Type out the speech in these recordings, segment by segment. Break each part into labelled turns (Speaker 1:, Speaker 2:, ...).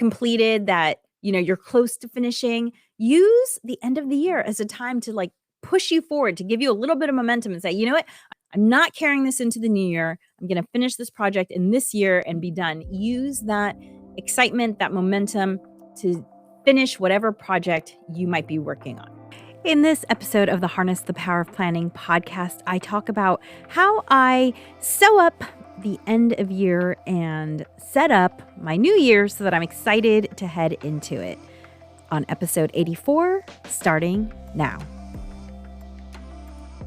Speaker 1: completed that, you're close to finishing. Use the end of the year as a time to like push you forward, to give you a little bit of momentum and say, you know what? I'm not carrying this into the new year. I'm going to finish this project in this year and be done. Use that excitement, that momentum to finish whatever project you might be working on. In this episode of the Harness the Power of Planning podcast, I talk about how I sew up the end of year and set up my new year so that I'm excited to head into it. On episode 84, starting now.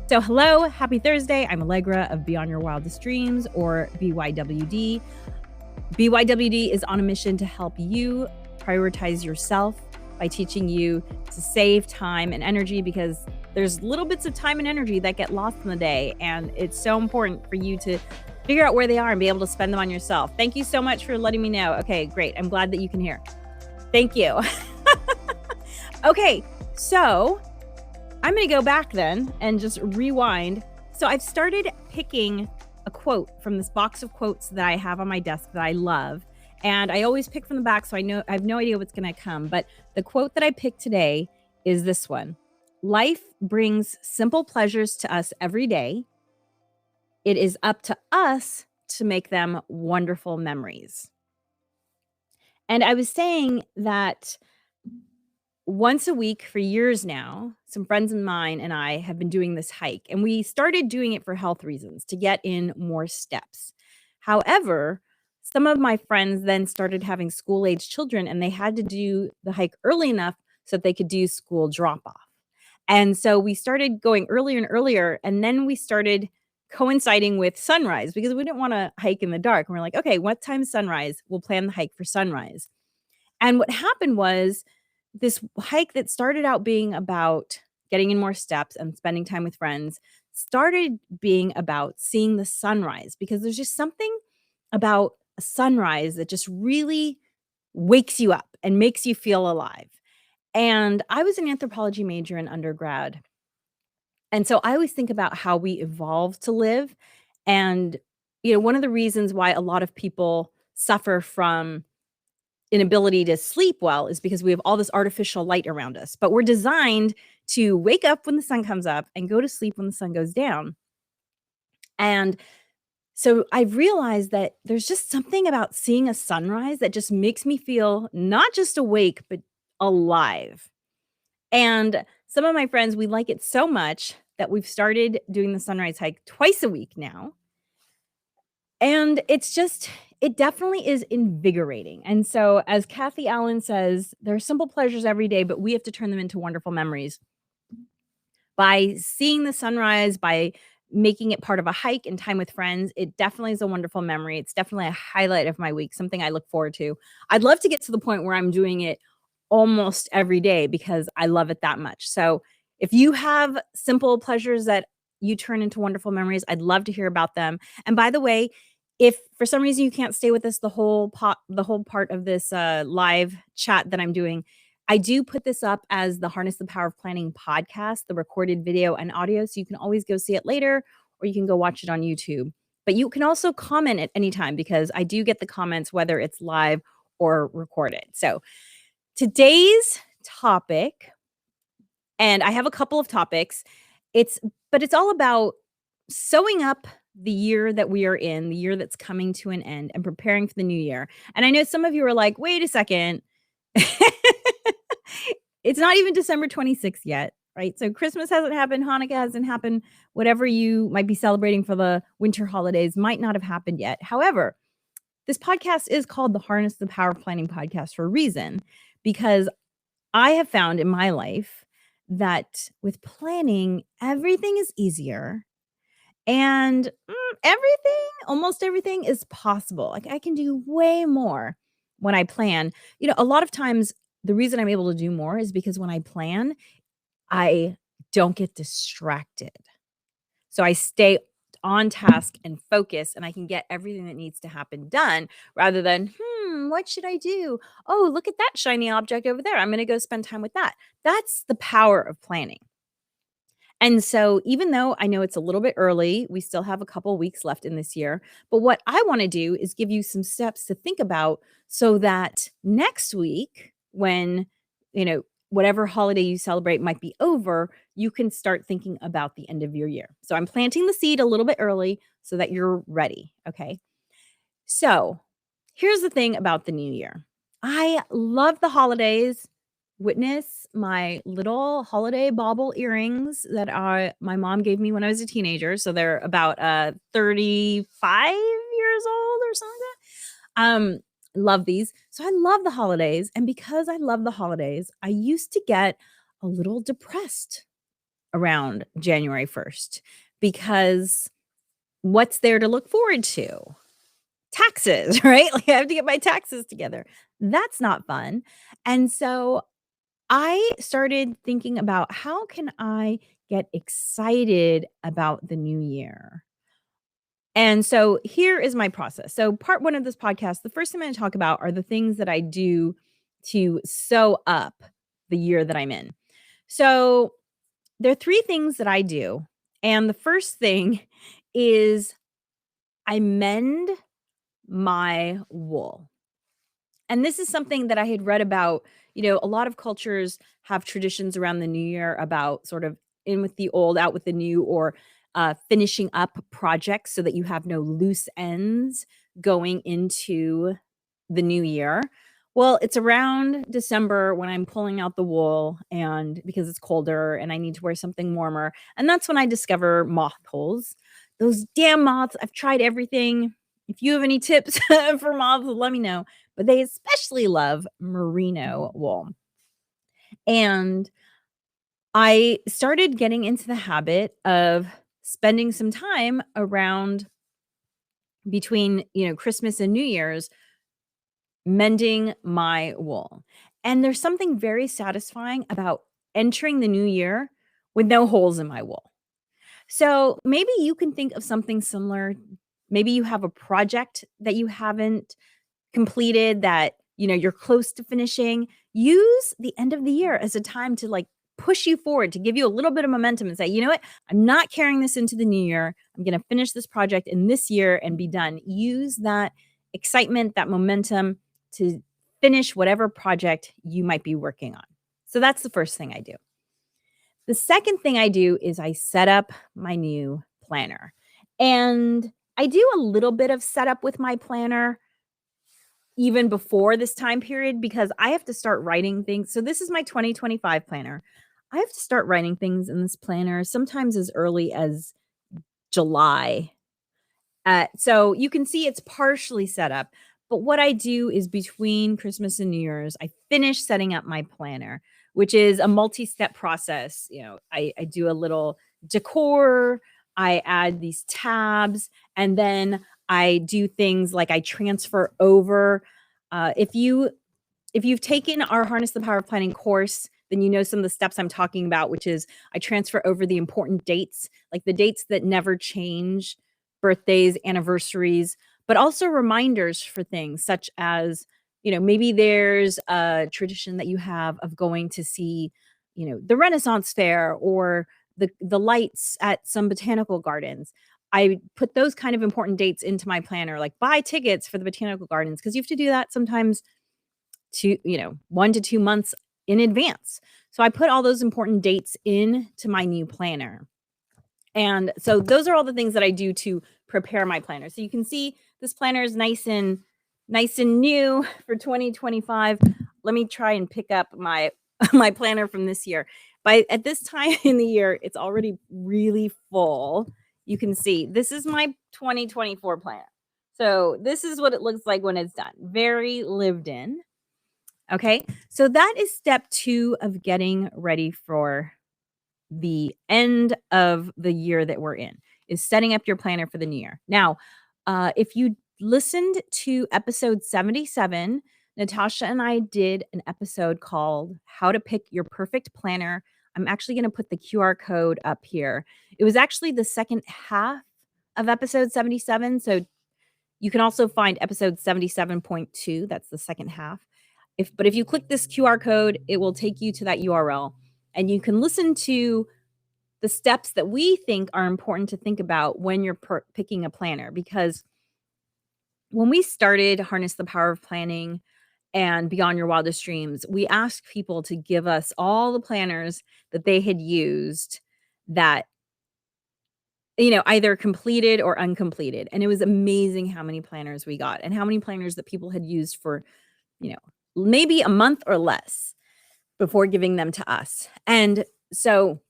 Speaker 1: So hello, happy Thursday. I'm Alegre of Beyond Your Wildest Dreams, or BYWD. BYWD is on a mission to help you prioritize yourself by teaching you to save time and energy, because there's little bits of time and energy that get lost in the day. And it's so important for you to figure out where they are and be able to spend them on yourself. Thank you so much for letting me know. Okay, great. I'm glad that you can hear. Thank you. Okay, so I'm going to go back then and just rewind. So I've started picking a quote from this box of quotes that I have on my desk that I love. And I always pick from the back, so I have no idea what's going to come. But the quote that I picked today is this one. Life brings simple pleasures to us every day. It is up to us to make them wonderful memories. And I was saying that once a week for years now, some friends of mine and I have been doing this hike, and we started doing it for health reasons, to get in more steps. However, some of my friends then started having school-age children, and they had to do the hike early enough so that they could do school drop-off. And so we started going earlier and earlier, and then we started coinciding with sunrise because we didn't want to hike in the dark. And we're like, okay, what time is sunrise? We'll plan the hike for sunrise. And what happened was this hike that started out being about getting in more steps and spending time with friends started being about seeing the sunrise, because there's just something about a sunrise that just really wakes you up and makes you feel alive. And I was an anthropology major in undergrad. And so I always think about how we evolve to live. And, one of the reasons why a lot of people suffer from inability to sleep well is because we have all this artificial light around us. But we're designed to wake up when the sun comes up and go to sleep when the sun goes down. And so I've realized that there's just something about seeing a sunrise that just makes me feel not just awake, but alive. And some of my friends, we like it so much that we've started doing the sunrise hike twice a week now. And it definitely is invigorating. And so, as Kathy Allen says, there are simple pleasures every day, but we have to turn them into wonderful memories. By seeing the sunrise, by making it part of a hike and time with friends, it definitely is a wonderful memory. It's definitely a highlight of my week, something I look forward to. I'd love to get to the point where I'm doing it almost every day because I love it that much. So if you have simple pleasures that you turn into wonderful memories, I'd love to hear about them. And by the way, if for some reason you can't stay with us the whole part of this live chat that I'm doing, I do put this up as the Harness the Power of Planning podcast, the recorded video and audio. So you can always go see it later, or you can go watch it on YouTube. But you can also comment at any time, because I do get the comments whether it's live or recorded. So today's topic, and I have a couple of topics, but it's all about sewing up the year that we are in, the year that's coming to an end, and preparing for the new year. And I know some of you are like, wait a second. It's not even December 26th yet, right? So Christmas hasn't happened, Hanukkah hasn't happened, whatever you might be celebrating for the winter holidays might not have happened yet. However, this podcast is called the Harness the Power of Planning podcast for a reason, because I have found in my life that with planning, everything is easier, and almost everything is possible. Like, I can do way more when I plan. A lot of times the reason I'm able to do more is because when I plan, I don't get distracted. So I stay on task and focus, and I can get everything that needs to happen done, rather than, what should I do? Oh, look at that shiny object over there. I'm going to go spend time with that. That's the power of planning. And so even though I know it's a little bit early, we still have a couple weeks left in this year, but what I wanna do is give you some steps to think about so that next week when, whatever holiday you celebrate might be over, you can start thinking about the end of your year. So I'm planting the seed a little bit early so that you're ready, okay? So, here's the thing about the new year. I love the holidays. Witness my little holiday bauble earrings that my mom gave me when I was a teenager. So they're about 35 years old or something like that. Love these. So I love the holidays. And because I love the holidays, I used to get a little depressed around January 1st because what's there to look forward to? Taxes, right? Like, I have to get my taxes together. That's not fun. And so I started thinking about how can I get excited about the new year? And so here is my process. So part 1 of this podcast, the first thing I'm gonna talk about are the things that I do to sew up the year that I'm in. So there are 3 things that I do, and the first thing is I mend my wool. And this is something that I had read about. A lot of cultures have traditions around the new year about sort of in with the old, out with the new, or finishing up projects so that you have no loose ends going into the new year. Well, it's around December when I'm pulling out the wool and because it's colder and I need to wear something warmer. And that's when I discover moth holes. Those damn moths, I've tried everything. If you have any tips for moths, let me know. But they especially love merino wool. And I started getting into the habit of spending some time around between, Christmas and New Year's mending my wool. And there's something very satisfying about entering the new year with no holes in my wool. So maybe you can think of something similar. Maybe you have a project that you haven't completed that, you're close to finishing. Use the end of the year as a time to like push you forward, to give you a little bit of momentum and say, you know what? I'm not carrying this into the new year. I'm going to finish this project in this year and be done. Use that excitement, that momentum to finish whatever project you might be working on. So that's the first thing I do. The second thing I do is I set up my new planner. And I do a little bit of setup with my planner even before this time period because I have to start writing things. So this is my 2025 planner. I have to start writing things in this planner sometimes as early as July. So you can see it's partially set up. But what I do is between Christmas and New Year's, I finish setting up my planner, which is a multi-step process. I do a little decor, I add these tabs, and then I do things like I transfer over. If you've taken our Harness the Power of Planning course, then you know some of the steps I'm talking about, which is I transfer over the important dates, like the dates that never change, birthdays, anniversaries, but also reminders for things such as, maybe there's a tradition that you have of going to see, the Renaissance Fair or the lights at some botanical gardens. I put those kind of important dates into my planner, like buy tickets for the botanical gardens, because you have to do that sometimes 1 to 2 months in advance. So I put all those important dates into my new planner. And so those are all the things that I do to prepare my planner. So you can see this planner is nice and new for 2025. Let me try and pick up my my planner from this year. At this time in the year, it's already really full. You can see this is my 2024 planner. So this is what it looks like when it's done. Very lived in. Okay, so that is step 2 of getting ready for the end of the year that we're in, is setting up your planner for the new year. Now, if you listened to episode 77, Natasha and I did an episode called How to Pick Your Perfect Planner. I'm actually going to put the QR code up here. It was actually the second half of episode 77. So you can also find episode 77.2. That's the second half. But if you click this QR code, it will take you to that URL and you can listen to the steps that we think are important to think about when you're picking a planner. Because when we started Harness the Power of Planning and Beyond Your Wildest Dreams, we asked people to give us all the planners that they had used that, either completed or uncompleted. And it was amazing how many planners we got and how many planners that people had used for, you know, maybe a month or less before giving them to us. And so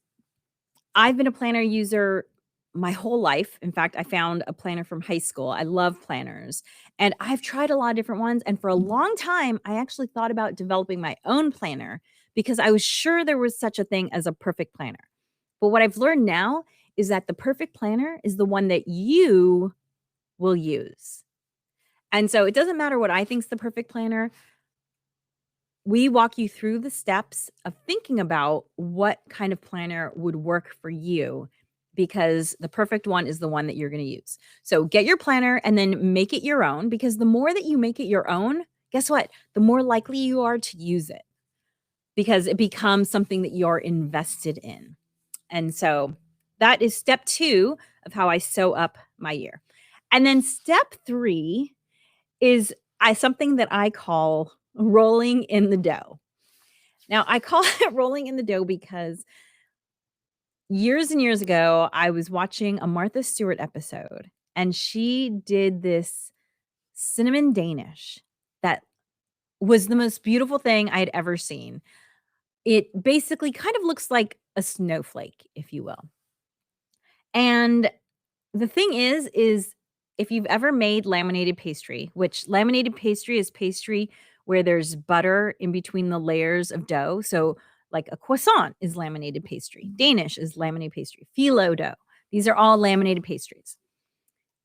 Speaker 1: I've been a planner user my whole life. In fact, I found a planner from high school. I love planners, and I've tried a lot of different ones. And for a long time, I actually thought about developing my own planner because I was sure there was such a thing as a perfect planner. But what I've learned now is that the perfect planner is the one that you will use. And so it doesn't matter what I think's the perfect planner. We walk you through the steps of thinking about what kind of planner would work for you because the perfect one is the one that you're going to use. So get your planner and then make it your own, because the more that you make it your own, guess what? The more likely you are to use it because it becomes something that you're invested in. And so that is step 2 of how I sew up my year. And then step 3 is something that I call rolling in the dough. Now, I call it rolling in the dough because years and years ago, I was watching a Martha Stewart episode, and she did this cinnamon Danish that was the most beautiful thing I had ever seen. It basically kind of looks like a snowflake, if you will. And the thing is if you've ever made laminated pastry, which laminated pastry is pastry where there's butter in between the layers of dough. So like a croissant is laminated pastry. Danish is laminated pastry. Phyllo dough. These are all laminated pastries.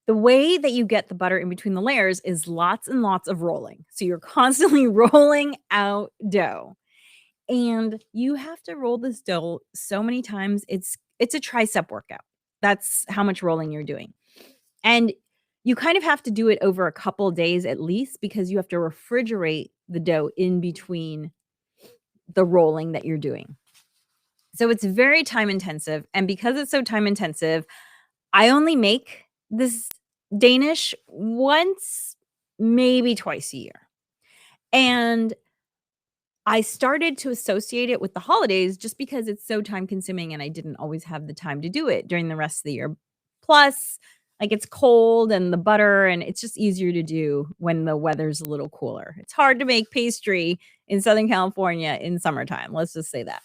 Speaker 1: The way that you get the butter in between the layers is lots and lots of rolling. So you're constantly rolling out dough. And you have to roll this dough so many times. It's a tricep workout. That's how much rolling you're doing. And you kind of have to do it over a couple days at least, because you have to refrigerate the dough in between the rolling that you're doing. So it's very time intensive. And because it's so time intensive, I only make this Danish once, maybe twice a year. And I started to associate it with the holidays just because it's so time consuming and I didn't always have the time to do it during the rest of the year. Plus, like, it's cold and the butter, and it's just easier to do when the weather's a little cooler. It's hard to make pastry in Southern California in summertime. Let's just say that.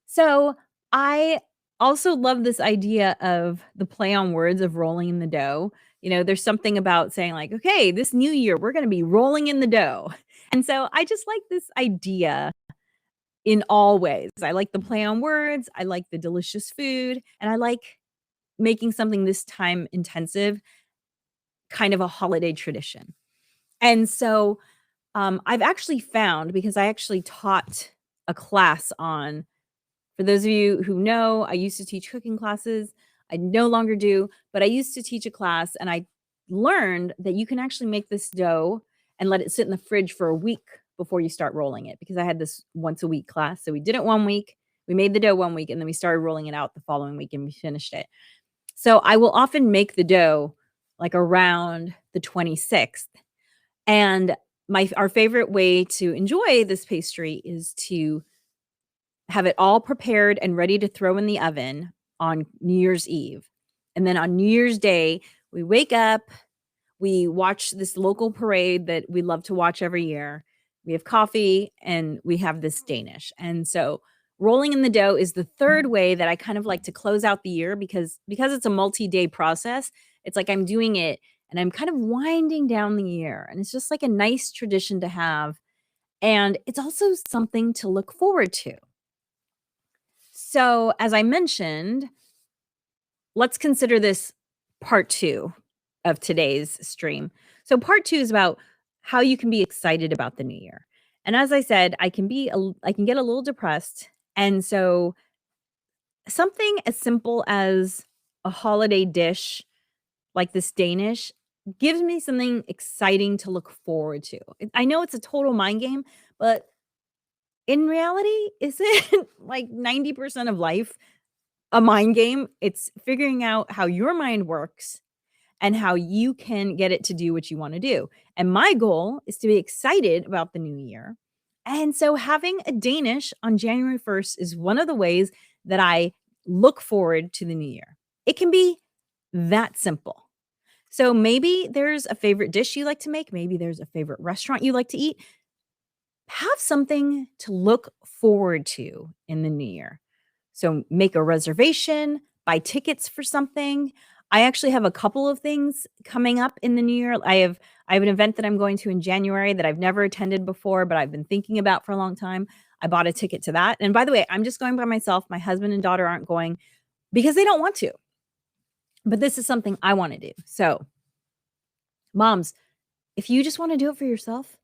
Speaker 1: So I also love this idea of the play on words of rolling in the dough. There's something about saying, like, okay, this new year, we're going to be rolling in the dough. And so I just like this idea in all ways. I like the play on words. I like the delicious food. And I like making something this time intensive kind of a holiday tradition. And so I've actually found, because I actually taught a class on, for those of you who know, I used to teach cooking classes. I no longer do, but I used to teach a class, and I learned that you can actually make this dough and let it sit in the fridge for a week before you start rolling it, because I had this once a week class. So we did it 1 week, we made the dough 1 week, and then we started rolling it out the following week and we finished it. So I will often make the dough like around the 26th. And our favorite way to enjoy this pastry is to have it all prepared and ready to throw in the oven on New Year's Eve. And then on New Year's Day, we wake up, we watch this local parade that we love to watch every year. We have coffee and we have this Danish. And so rolling in the dough is the third way that I kind of like to close out the year, because it's a multi-day process. It's like I'm doing it and I'm kind of winding down the year. And it's just like a nice tradition to have. And it's also something to look forward to. So, as I mentioned, let's consider this part 2 of today's stream. So part 2 is about how you can be excited about the new year. And as I said, I can get a little depressed. And so something as simple as a holiday dish like this Danish gives me something exciting to look forward to. I know it's a total mind game, but in reality, isn't like 90% of life a mind game. It's figuring out how your mind works and how you can get it to do what you want to do. And my goal is to be excited about the new year. And so having a Danish on January 1st is one of the ways that I look forward to the new year. It can be that simple. So maybe there's a favorite dish you like to make. Maybe there's a favorite restaurant you like to eat. Have something to look forward to in the new year. So make a reservation, buy tickets for something. I actually have a couple of things coming up in the new year. I have an event that I'm going to in January that I've never attended before, but I've been thinking about for a long time. I bought a ticket to that. And by the way, I'm just going by myself. My husband and daughter aren't going because they don't want to. But this is something I want to do. So, moms, if you just want to do it for yourself,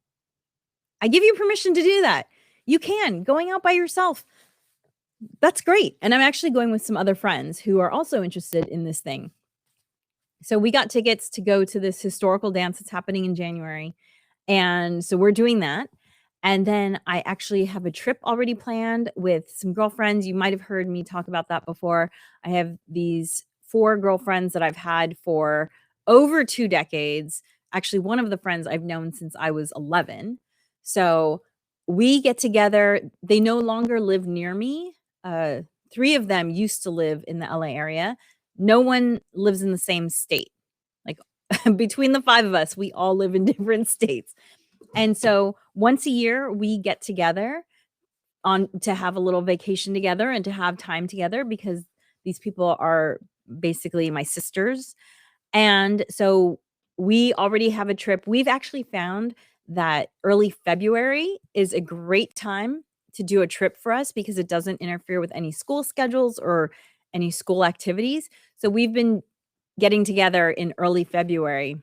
Speaker 1: I give you permission to do that. You can. Going out by yourself, that's great. And I'm actually going with some other friends who are also interested in this thing. So we got tickets to go to this historical dance that's happening in January. And so we're doing that. And then I actually have a trip already planned with some girlfriends. You might have heard me talk about that before. I have these 4 girlfriends that I've had for over 2 decades. Actually, one of the friends I've known since I was 11. So we get together. They no longer live near me. 3 of them used to live in the LA area. No one lives in the same state. Like between the 5 of us, we all live in different states. And so once a year we get together on to have a little vacation together and to have time together because these people are basically my sisters. And so we already have a trip. We've actually found that early February is a great time to do a trip for us because it doesn't interfere with any school schedules or any school activities. So we've been getting together in early February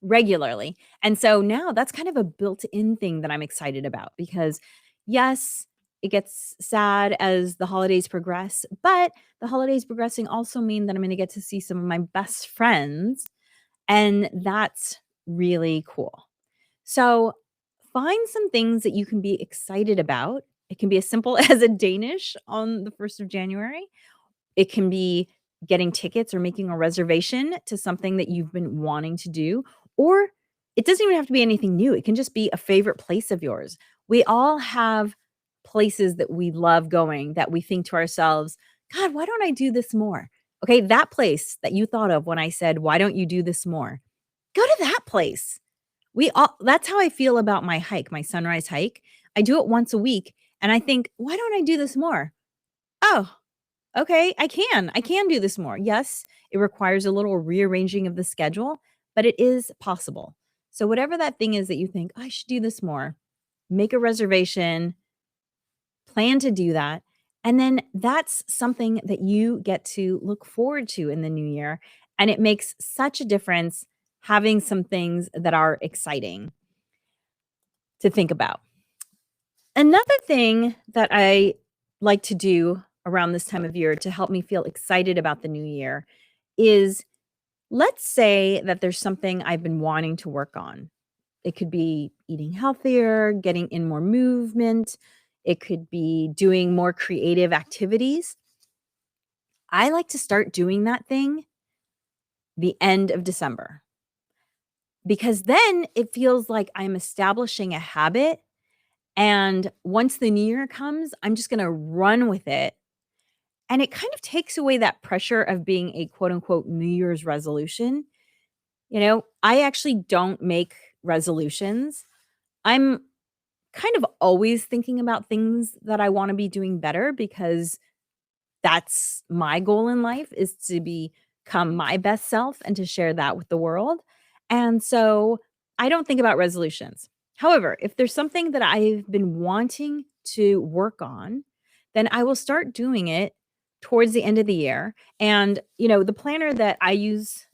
Speaker 1: regularly. And so now that's kind of a built-in thing that I'm excited about because yes, it gets sad as the holidays progress, but the holidays progressing also mean that I'm going to get to see some of my best friends, and that's really cool. So find some things that you can be excited about. It can be as simple as a Danish on the 1st of January. It can be getting tickets or making a reservation to something that you've been wanting to do, or it doesn't even have to be anything new. It can just be a favorite place of yours. We all have places that we love going that we think to ourselves, God, why don't I do this more? Okay, that place that you thought of when I said, why don't you do this more? Go to that place. We all That's how I feel about my hike, my sunrise hike. I do it once a week and I think, why don't I do this more? Oh, okay, I can do this more. Yes, it requires a little rearranging of the schedule, but it is possible. So whatever that thing is that you think, I should do this more, make a reservation, plan to do that. And then that's something that you get to look forward to in the new year. And it makes such a difference having some things that are exciting to think about. Another thing that I like to do around this time of year to help me feel excited about the new year is, let's say that there's something I've been wanting to work on. It could be eating healthier, getting in more movement. It could be doing more creative activities. I like to start doing that thing the end of December because then it feels like I'm establishing a habit. And once the new year comes, I'm just going to run with it. And it kind of takes away that pressure of being a quote unquote New Year's resolution. I actually don't make resolutions. I'm kind of always thinking about things that I want to be doing better because that's my goal in life, is to become my best self and to share that with the world. And so I don't think about resolutions. However, if there's something that I've been wanting to work on, then I will start doing it towards the end of the year. And, the planner that I use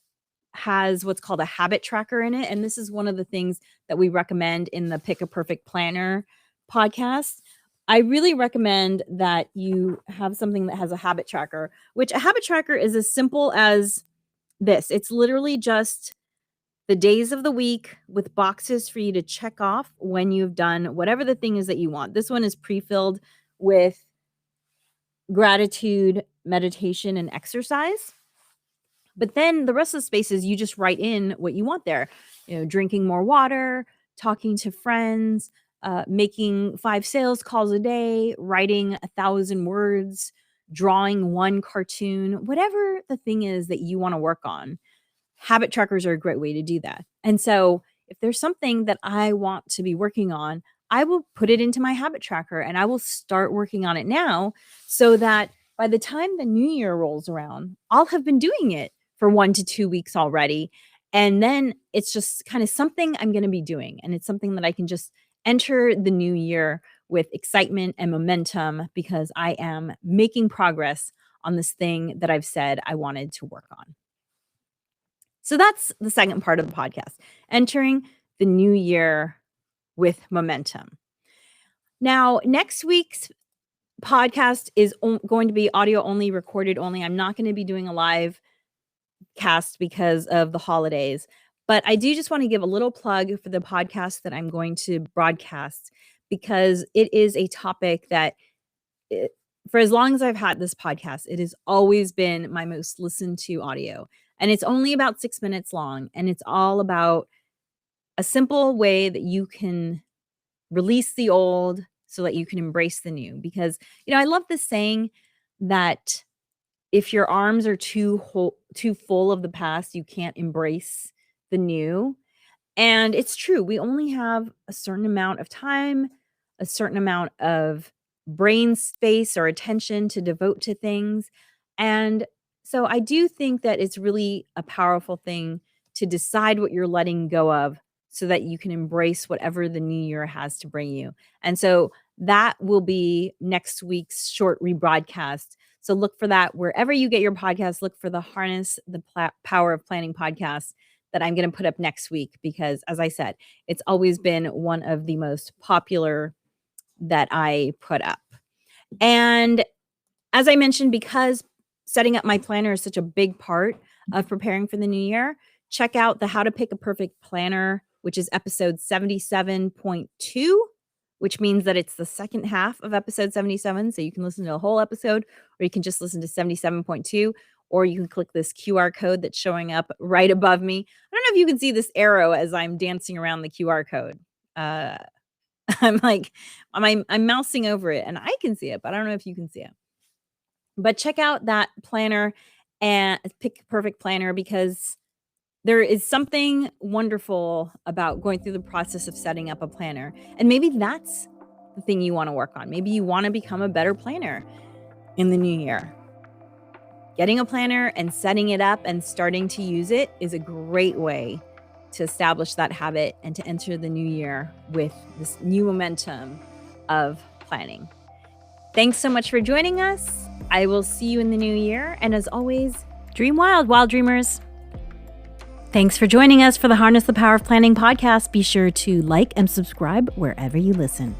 Speaker 1: has what's called a habit tracker in it. And this is one of the things that we recommend in the Pick a Perfect Planner podcast. I really recommend that you have something that has a habit tracker, which a habit tracker is as simple as this. It's literally just the days of the week with boxes for you to check off when you've done whatever the thing is that you want. This one is pre-filled with gratitude meditation and exercise. But then the rest of the spaces, you just write in what you want there. Drinking more water, talking to friends, making 5 sales calls a day, writing 1,000 words, drawing 1 cartoon, whatever the thing is that you want to work on. Habit trackers are a great way to do that. And so if there's something that I want to be working on, I will put it into my habit tracker and I will start working on it now so that by the time the new year rolls around, I'll have been doing it for 1 to 2 weeks already. And then it's just kind of something I'm going to be doing. And it's something that I can just enter the new year with excitement and momentum because I am making progress on this thing that I've said I wanted to work on. So that's the second part of the podcast, entering the new year with momentum. Now, next week's podcast is going to be audio only, recorded only. I'm not going to be doing a live cast because of the holidays, but I do just want to give a little plug for the podcast that I'm going to broadcast because it is a topic that for as long as I've had this podcast, it has always been my most listened to audio. And it's only about 6 minutes long. And it's all about a simple way that you can release the old so that you can embrace the new. Because, I love this saying that if your arms are too full of the past, you can't embrace the new. And it's true. We only have a certain amount of time, a certain amount of brain space or attention to devote to things. And so I do think that it's really a powerful thing to decide what you're letting go of so that you can embrace whatever the new year has to bring you. And so that will be next week's short rebroadcast. So look for that wherever you get your podcast. Look for the Harness the Power of Planning podcast that I'm going to put up next week because, as I said, it's always been one of the most popular that I put up. And as I mentioned, because setting up my planner is such a big part of preparing for the new year, check out the How to Pick a Perfect Planner, which is episode 77.2, which means that it's the second half of episode 77. So you can listen to a whole episode, or you can just listen to 77.2, or you can click this QR code that's showing up right above me. I don't know if you can see this arrow as I'm dancing around the QR code. I'm mousing over it and I can see it, but I don't know if you can see it. But check out that planner and Pick a Perfect Planner because there is something wonderful about going through the process of setting up a planner. And maybe that's the thing you want to work on. Maybe you want to become a better planner in the new year. Getting a planner and setting it up and starting to use it is a great way to establish that habit and to enter the new year with this new momentum of planning. Thanks so much for joining us. I will see you in the new year. And as always, dream wild, wild dreamers. Thanks for joining us for the Harness the Power of Planning podcast. Be sure to like and subscribe wherever you listen.